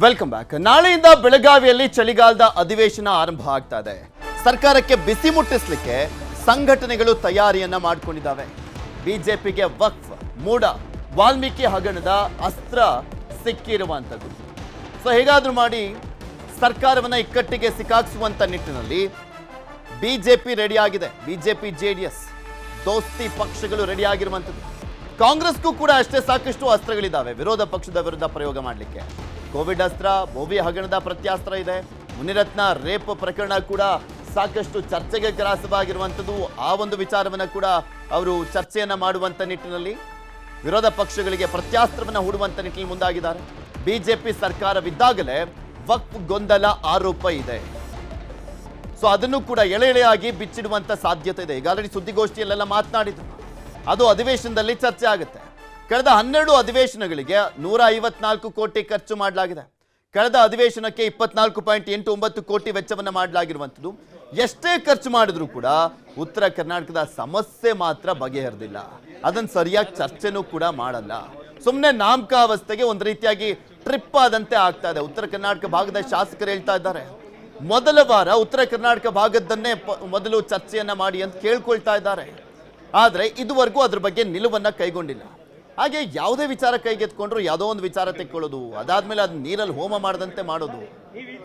Welcome back. ನಾಳೆಯಿಂದ ಬೆಳಗಾವಿಯಲ್ಲಿ ಚಳಿಗಾಲದ ಅಧಿವೇಶನ ಆರಂಭ ಆಗ್ತಾ ಇದೆ. ಸರ್ಕಾರಕ್ಕೆ ಬಿಸಿ ಮುಟ್ಟಿಸಲಿಕ್ಕೆ ಸಂಘಟನೆಗಳು ತಯಾರಿಯನ್ನ ಮಾಡಿಕೊಂಡಿದ್ದಾವೆ. ಬಿಜೆಪಿಗೆ ವಕ್ಫ್, ಮೂಡ, ವಾಲ್ಮೀಕಿ ಹಗರಣದ ಅಸ್ತ್ರ ಸಿಕ್ಕಿರುವಂಥದ್ದು. ಸೊ ಹೇಗಾದ್ರೂ ಮಾಡಿ ಸರ್ಕಾರವನ್ನ ಇಕ್ಕಟ್ಟಿಗೆ ಸಿಕ್ಕಾಕ್ಸುವಂತ ನಿಟ್ಟಿನಲ್ಲಿ ಬಿಜೆಪಿ ರೆಡಿ ಆಗಿದೆ. ಬಿಜೆಪಿ ಜೆಡಿಎಸ್ ದೋಸ್ತಿ ಪಕ್ಷಗಳು ರೆಡಿ ಆಗಿರುವಂಥದ್ದು. ಕಾಂಗ್ರೆಸ್ಗೂ ಕೂಡ ಅಷ್ಟೇ ಸಾಕಷ್ಟು ಅಸ್ತ್ರಗಳಿದ್ದಾವೆ ವಿರೋಧ ಪಕ್ಷದ ವಿರುದ್ಧ ಪ್ರಯೋಗ ಮಾಡಲಿಕ್ಕೆ. ಕೋವಿಡ್ ಅಸ್ತ್ರ, ಬೋವಿ ಹಗರಣದ ಪ್ರತ್ಯಾಸ್ತ್ರ ಇದೆ. ಮುನಿರತ್ನ ರೇಪ್ ಪ್ರಕರಣ ಕೂಡ ಸಾಕಷ್ಟು ಚರ್ಚೆಗೆ ಗ್ರಾಸವಾಗಿರುವಂಥದ್ದು. ಆ ಒಂದು ವಿಚಾರವನ್ನು ಕೂಡ ಅವರು ಚರ್ಚೆಯನ್ನ ಮಾಡುವಂತ ನಿಟ್ಟಿನಲ್ಲಿ ವಿರೋಧ ಪಕ್ಷಗಳಿಗೆ ಪ್ರತ್ಯಾಸ್ತ್ರವನ್ನು ಹೂಡುವಂತ ನಿಟ್ಟಿನಲ್ಲಿ ಮುಂದಾಗಿದ್ದಾರೆ. ಬಿಜೆಪಿ ಸರ್ಕಾರವಿದ್ದಾಗಲೇ ವಕ್ಫ್ ಗೊಂದಲ ಆರೋಪ ಇದೆ. ಸೊ ಅದನ್ನು ಕೂಡ ಎಳೆ ಎಳೆಯಾಗಿ ಬಿಚ್ಚಿಡುವಂತ ಸಾಧ್ಯತೆ ಇದೆ. ಈಗಾಗಲೇ ಸುದ್ದಿಗೋಷ್ಠಿಯಲ್ಲೆಲ್ಲ ಮಾತನಾಡಿದ್ರು. ಅದು ಅಧಿವೇಶನದಲ್ಲಿ ಚರ್ಚೆ ಆಗುತ್ತೆ. ಕಳೆದ 12 ಅಧಿವೇಶನಗಳಿಗೆ 154 ಕೋಟಿ ಖರ್ಚು ಮಾಡಲಾಗಿದೆ. ಕಳೆದ ಅಧಿವೇಶನಕ್ಕೆ 24.89 ಕೋಟಿ ವೆಚ್ಚವನ್ನು ಮಾಡಲಾಗಿರುವಂಥದ್ದು. ಎಷ್ಟೇ ಖರ್ಚು ಮಾಡಿದ್ರೂ ಕೂಡ ಉತ್ತರ ಕರ್ನಾಟಕದ ಸಮಸ್ಯೆ ಮಾತ್ರ ಬಗೆಹರಿದಿಲ್ಲ. ಅದನ್ನು ಸರಿಯಾಗಿ ಚರ್ಚೆನೂ ಕೂಡ ಮಾಡಲ್ಲ. ಸುಮ್ಮನೆ ನಾಮಕಾವಸ್ಥೆಗೆ ಒಂದು ರೀತಿಯಾಗಿ ಟ್ರಿಪ್ ಆದಂತೆ ಆಗ್ತಾ ಇದೆ. ಉತ್ತರ ಕರ್ನಾಟಕ ಭಾಗದ ಶಾಸಕರು ಹೇಳ್ತಾ ಇದ್ದಾರೆ, ಮೊದಲ ವಾರ ಉತ್ತರ ಕರ್ನಾಟಕ ಭಾಗದನ್ನೇ ಮೊದಲು ಚರ್ಚೆಯನ್ನ ಮಾಡಿ ಅಂತ ಕೇಳ್ಕೊಳ್ತಾ ಇದ್ದಾರೆ. ಆದರೆ ಇದುವರೆಗೂ ಅದ್ರ ಬಗ್ಗೆ ನಿಲುವನ್ನ ಕೈಗೊಂಡಿಲ್ಲ. ಹಾಗೆ ಯಾವುದೇ ವಿಚಾರ ಕೈಗೆತ್ಕೊಂಡ್ರು ಯಾವುದೋ ಒಂದು ವಿಚಾರ ತೆಕ್ಕೊಳ್ಳೋದು, ಅದಾದ್ಮೇಲೆ ಅದು ನೀರಲ್ಲಿ ಹೋಮ ಮಾಡದಂತೆ ಮಾಡೋದು,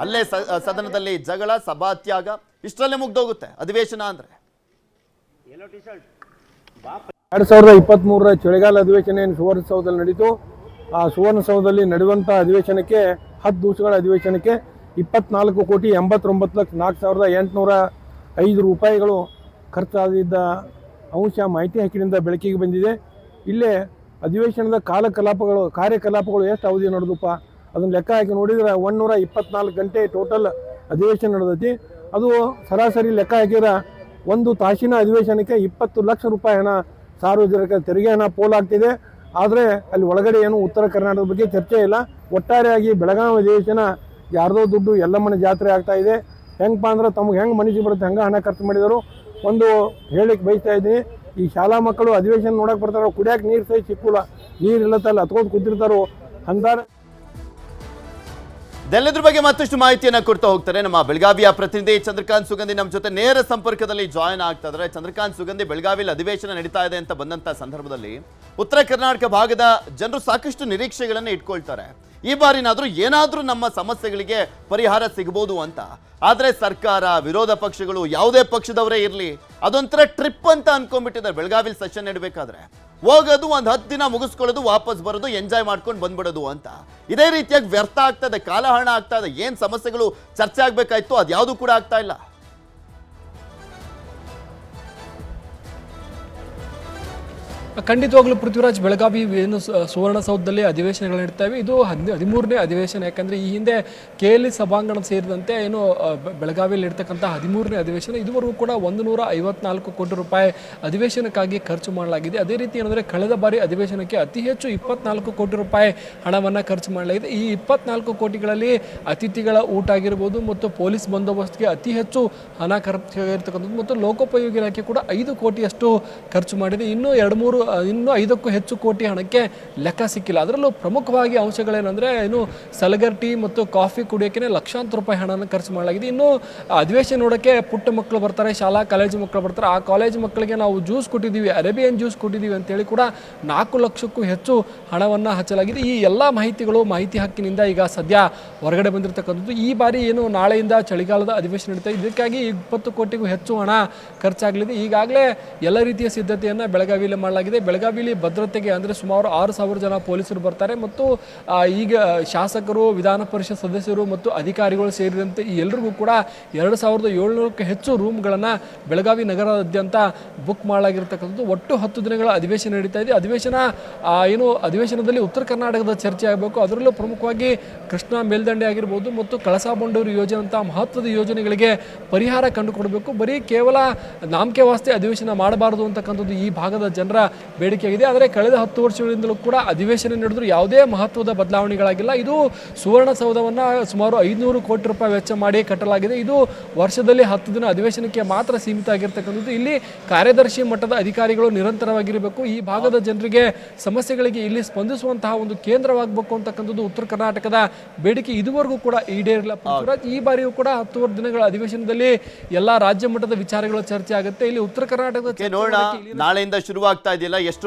ಅಲ್ಲೇ ಸದನದಲ್ಲಿ ಜಗಳ, ಸಭಾತ್ಯಾಗ, ಇಷ್ಟರಲ್ಲೇ ಮುಗ್ದೋಗುತ್ತೆ ಅಧಿವೇಶನ ಅಂದ್ರೆ. 2023 ಚಳಿಗಾಲ ಅಧಿವೇಶನ ಏನು ಸುವರ್ಣಸೌಧದಲ್ಲಿ ನಡೀತು. ಆ ಸುವರ್ಣಸೌಧದಲ್ಲಿ ನಡೆಯುವಂಥ ಅಧಿವೇಶನಕ್ಕೆ 10 ದಿವಸಗಳ ಅಧಿವೇಶನಕ್ಕೆ 24,80,04,805 ರೂಪಾಯಿಗಳು ಖರ್ಚಾಗಿದ್ದ ಅಂಶ ಮಾಹಿತಿ ಹಕ್ಕಿನಿಂದ ಬೆಳಕಿಗೆ ಬಂದಿದೆ. ಇಲ್ಲೇ ಅಧಿವೇಶನದ ಕಾರ್ಯಕಲಾಪಗಳು ಎಷ್ಟು ಅವಧಿ ನಡೆದಪ್ಪ ಅದನ್ನು ಲೆಕ್ಕ ಹಾಕಿ ನೋಡಿದ್ರೆ 124 ಗಂಟೆ ಟೋಟಲ್ ಅಧಿವೇಶನ ನಡೆದೈತಿ. ಅದು ಸರಾಸರಿ ಲೆಕ್ಕ ಹಾಕಿದ್ರೆ 1 ತಾಸಿನ ಅಧಿವೇಶನಕ್ಕೆ 20 ಲಕ್ಷ ರೂಪಾಯಿ ಹಣ ಸಾರ್ವಜನಿಕ ತೆರಿಗೆ ಹಣ ಪೋಲಾಗ್ತಿದೆ. ಆದರೆ ಅಲ್ಲಿ ಒಳಗಡೆ ಏನು ಉತ್ತರ ಕರ್ನಾಟಕದ ಬಗ್ಗೆ ಚರ್ಚೆ ಇಲ್ಲ. ಒಟ್ಟಾರೆಯಾಗಿ ಬೆಳಗಾವಿ ಅಧಿವೇಶನ ಯಾರ್ದೋ ದುಡ್ಡು ಎಲ್ಲಮ್ಮನ ಜಾತ್ರೆ ಆಗ್ತಾ ಇದೆ. ಹೆಂಗಪ್ಪ ಅಂದ್ರೆ ತಮಗೆ ಹೆಂಗೆ ಮನಸ್ಸಿಗೆ ಬರುತ್ತೆ ಹಂಗೆ ಹಣ ಖರ್ಚು ಮಾಡಿದರು. ಒಂದು ಹೇಳಿಕ್ಕೆ ಬಯಸ್ತಾ ಇದ್ದೀನಿ, ಈ ಶಾಲಾ ಮಕ್ಕಳು ಅಧಿವೇಶನ ನೋಡಕ್ಕೆ ಬರ್ತಾರೋ, ಕುಡಿಯೋಕೆ ನೀರು ಸಹ ಸಿಕ್ಕಲ್ಲ, ನೀರು ಇಲ್ಲತ್ತಲ್ಲ ಹತ್ಕೊಂಡು ಕೂತಿರ್ತಾರೋ ಅಂತಾರೆ. ಇದೆಲ್ಲದ್ರ ಬಗ್ಗೆ ಮತ್ತಷ್ಟು ಮಾಹಿತಿಯನ್ನ ಕೊಡ್ತಾ ಹೋಗ್ತಾರೆ ನಮ್ಮ ಬೆಳಗಾವಿಯ ಪ್ರತಿನಿಧಿ ಚಂದ್ರಕಾಂತ್ ಸುಗಂಧಿ ನಮ್ಮ ಜೊತೆ ನೇರ ಸಂಪರ್ಕದಲ್ಲಿ ಜಾಯಿನ್ ಆಗ್ತಾ ಇದ್ದಾರೆ. ಚಂದ್ರಕಾಂತ್ ಸುಗಂಧಿ, ಬೆಳಗಾವಿಯಲ್ಲಿ ಅಧಿವೇಶನ ನಡೀತಾ ಇದೆ ಅಂತ ಬಂದಂತ ಸಂದರ್ಭದಲ್ಲಿ ಉತ್ತರ ಕರ್ನಾಟಕ ಭಾಗದ ಜನರು ಸಾಕಷ್ಟು ನಿರೀಕ್ಷೆಗಳನ್ನ ಇಟ್ಕೊಳ್ತಾರೆ. ಈ ಬಾರಿನಾದ್ರೂ ಏನಾದ್ರೂ ನಮ್ಮ ಸಮಸ್ಯೆಗಳಿಗೆ ಪರಿಹಾರ ಸಿಗಬಹುದು ಅಂತ. ಆದ್ರೆ ಸರ್ಕಾರ, ವಿರೋಧ ಪಕ್ಷಗಳು, ಯಾವುದೇ ಪಕ್ಷದವರೇ ಇರಲಿ, ಅದೊಂಥರ ಟ್ರಿಪ್ ಅಂತ ಅನ್ಕೊಂಡ್ಬಿಟ್ಟಿದ್ದಾರೆ. ಬೆಳಗಾವಿಲಿ ಸೆಷನ್ ನಡಬೇಕಾದ್ರೆ ಹೋಗೋದು, ಒಂದು 10 ದಿನ ಮುಗಿಸ್ಕೊಳ್ಳೋದು, ವಾಪಸ್ ಬರೋದು, ಎಂಜಾಯ್ ಮಾಡ್ಕೊಂಡು ಬಂದ್ಬಿಡೋದು ಅಂತ. ಇದೇ ರೀತಿಯಾಗಿ ವ್ಯರ್ಥ ಆಗ್ತಾ ಇದೆ, ಕಾಲಹರಣ ಆಗ್ತಾ ಇದೆ. ಏನ್ ಸಮಸ್ಯೆಗಳು ಚರ್ಚೆ ಆಗ್ಬೇಕಾಯ್ತು ಅದ್ಯಾವುದು ಕೂಡ ಆಗ್ತಾ ಇಲ್ಲ. ಖಂಡಿತವಾಗ್ಲೂ ಪೃಥ್ವಿರಾಜ್, ಬೆಳಗಾವಿ ಏನು ಸುವರ್ಣಸೌಧದಲ್ಲಿ ಅಧಿವೇಶನಗಳು ನಡೀತವೆ. ಇದು 13ನೇ ಅಧಿವೇಶನ. ಯಾಕಂದರೆ ಈ ಹಿಂದೆ KLE ಸಭಾಂಗಣ ಸೇರಿದಂತೆ ಏನು ಬೆಳಗಾವಿಯಲ್ಲಿ ಇರ್ತಕ್ಕಂಥ 13ನೇ ಅಧಿವೇಶನ. ಇದುವರೆಗೂ ಕೂಡ 154 ಕೋಟಿ ರೂಪಾಯಿ ಅಧಿವೇಶನಕ್ಕಾಗಿ ಖರ್ಚು ಮಾಡಲಾಗಿದೆ. ಅದೇ ರೀತಿ ಏನಂದರೆ ಕಳೆದ ಬಾರಿ ಅಧಿವೇಶನಕ್ಕೆ ಅತಿ ಹೆಚ್ಚು 24 ಕೋಟಿ ರೂಪಾಯಿ ಹಣವನ್ನು ಖರ್ಚು ಮಾಡಲಾಗಿದೆ. ಈ 24 ಕೋಟಿಗಳಲ್ಲಿ ಅತಿಥಿಗಳ ಊಟ ಆಗಿರ್ಬೋದು ಮತ್ತು ಪೊಲೀಸ್ ಬಂದೋಬಸ್ತ್ಗೆ ಅತಿ ಹೆಚ್ಚು ಹಣ ಖರ್ಚಾಗಿರ್ತಕ್ಕಂಥದ್ದು ಮತ್ತು ಲೋಕೋಪಯೋಗಿ ಇಲಾಖೆ ಕೂಡ 5 ಕೋಟಿಯಷ್ಟು ಖರ್ಚು ಮಾಡಿದೆ. ಇನ್ನೂ 5ಕ್ಕೂ ಹೆಚ್ಚು ಕೋಟಿ ಹಣಕ್ಕೆ ಲೆಕ್ಕ ಸಿಕ್ಕಿಲ್ಲ. ಅದರಲ್ಲೂ ಪ್ರಮುಖವಾಗಿ ಅಂಶಗಳೇನೆಂದರೆ ಏನು ಸಲಗರ್ ಟೀ ಮತ್ತು ಕಾಫಿ ಕುಡಿಯೋಕೆ ಲಕ್ಷಾಂತರ ರೂಪಾಯಿ ಹಣನ ಖರ್ಚು ಮಾಡಲಾಗಿದೆ. ಇನ್ನು ಅಧಿವೇಶನ ನೋಡೋಕ್ಕೆ ಪುಟ್ಟ ಮಕ್ಕಳು ಬರ್ತಾರೆ, ಶಾಲಾ ಕಾಲೇಜು ಮಕ್ಕಳು ಬರ್ತಾರೆ. ಆ ಕಾಲೇಜು ಮಕ್ಕಳಿಗೆ ನಾವು ಜ್ಯೂಸ್ ಕೊಟ್ಟಿದ್ದೀವಿ, ಅರೇಬಿಯನ್ ಜ್ಯೂಸ್ ಕೊಟ್ಟಿದ್ದೀವಿ ಅಂತೇಳಿ ಕೂಡ 4 ಲಕ್ಷಕ್ಕೂ ಹೆಚ್ಚು ಹಣವನ್ನು ಹಚ್ಚಲಾಗಿದೆ. ಈ ಎಲ್ಲ ಮಾಹಿತಿ ಹಕ್ಕಿನಿಂದ ಈಗ ಸದ್ಯ ಹೊರಗಡೆ ಬಂದಿರತಕ್ಕಂಥದ್ದು. ಈ ಬಾರಿ ಏನು ನಾಳೆಯಿಂದ ಚಳಿಗಾಲದ ಅಧಿವೇಶನ ನಡೀತಾ ಇದಕ್ಕಾಗಿ 20 ಕೋಟಿಗೂ ಹೆಚ್ಚು ಹಣ ಖರ್ಚಾಗಲಿದೆ. ಈಗಾಗಲೇ ಎಲ್ಲ ರೀತಿಯ ಸಿದ್ಧತೆಯನ್ನು ಬೆಳಗಾವಿಯಲ್ಲಿ ಮಾಡಲಾಗಿದೆ. ಬೆಳಗಾವಿಯಲ್ಲಿ ಭದ್ರತೆಗೆ ಅಂದರೆ ಸುಮಾರು 6,000 ಜನ ಪೊಲೀಸರು ಬರ್ತಾರೆ ಮತ್ತು ಈಗ ಶಾಸಕರು, ವಿಧಾನ ಪರಿಷತ್ ಸದಸ್ಯರು ಮತ್ತು ಅಧಿಕಾರಿಗಳು ಸೇರಿದಂತೆ ಈ ಎಲ್ಲರಿಗೂ ಕೂಡ 2,700ಕ್ಕೂ ಹೆಚ್ಚು ರೂಮ್ಗಳನ್ನು ಬೆಳಗಾವಿ ನಗರಾದ್ಯಂತ ಬುಕ್ ಮಾಡಲಾಗಿರ್ತಕ್ಕಂಥದ್ದು. ಒಟ್ಟು 10 ದಿನಗಳ ಅಧಿವೇಶನ ನಡೀತಾ ಇದೆ. ಅಧಿವೇಶನದಲ್ಲಿ ಉತ್ತರ ಕರ್ನಾಟಕದ ಚರ್ಚೆ ಆಗಬೇಕು. ಅದರಲ್ಲೂ ಪ್ರಮುಖವಾಗಿ ಕೃಷ್ಣಾ ಮೇಲ್ದಂಡೆ ಆಗಿರ್ಬೋದು ಮತ್ತು ಕಳಸಾ ಬಂಡೂರು ಯೋಜನೆ ಅಂತ ಮಹತ್ವದ ಯೋಜನೆಗಳಿಗೆ ಪರಿಹಾರ ಕಂಡುಕೊಡಬೇಕು. ಬರೀ ಕೇವಲ ನಾಮಕೆ ವಾಸ್ತೆ ಅಧಿವೇಶನ ಮಾಡಬಾರದು ಅಂತಕ್ಕಂಥದ್ದು ಈ ಭಾಗದ ಜನರ ಬೇಡಿಕೆಯಾಗಿದೆ. ಆದರೆ ಕಳೆದ 10 ವರ್ಷಗಳಿಂದಲೂ ಕೂಡ ಅಧಿವೇಶನ ನಡೆದರೂ ಯಾವುದೇ ಮಹತ್ವದ ಬದಲಾವಣೆಗಳಾಗಿಲ್ಲ. ಇದು ಸುವರ್ಣಸೌಧವನ್ನು ಸುಮಾರು 500 ಕೋಟಿ ರೂಪಾಯಿ ವೆಚ್ಚ ಮಾಡಿ ಕಟ್ಟಲಾಗಿದೆ. ಇದು ವರ್ಷದಲ್ಲಿ 10 ದಿನ ಅಧಿವೇಶನಕ್ಕೆ ಮಾತ್ರ ಸೀಮಿತ ಆಗಿರ್ತಕ್ಕಂಥದ್ದು. ಇಲ್ಲಿ ಕಾರ್ಯದರ್ಶಿ ಮಟ್ಟದ ಅಧಿಕಾರಿಗಳು ನಿರಂತರವಾಗಿರಬೇಕು. ಈ ಭಾಗದ ಜನರಿಗೆ ಸಮಸ್ಯೆಗಳಿಗೆ ಇಲ್ಲಿ ಸ್ಪಂದಿಸುವಂತಹ ಒಂದು ಕೇಂದ್ರವಾಗಬೇಕು ಅಂತಕ್ಕಂಥದ್ದು ಉತ್ತರ ಕರ್ನಾಟಕದ ಬೇಡಿಕೆ ಇದುವರೆಗೂ ಕೂಡ ಈಡೇರಿಲ್ಲ. ಪೃಥ್ವಿರಾಜ್, ಈ ಬಾರಿಯೂ ಕೂಡ 10 ದಿನಗಳ ಅಧಿವೇಶನದಲ್ಲಿ ಎಲ್ಲಾ ರಾಜ್ಯ ಮಟ್ಟದ ವಿಚಾರಗಳು ಚರ್ಚೆ ಆಗುತ್ತೆ. ಇಲ್ಲಿ ಉತ್ತರ ಕರ್ನಾಟಕದ ನೋಡೋಣ, ನಾಳೆಯಿಂದ ಶುರುವಾಗ್ತಾ ಇದೆಯಲ್ಲ, ಎಷ್ಟು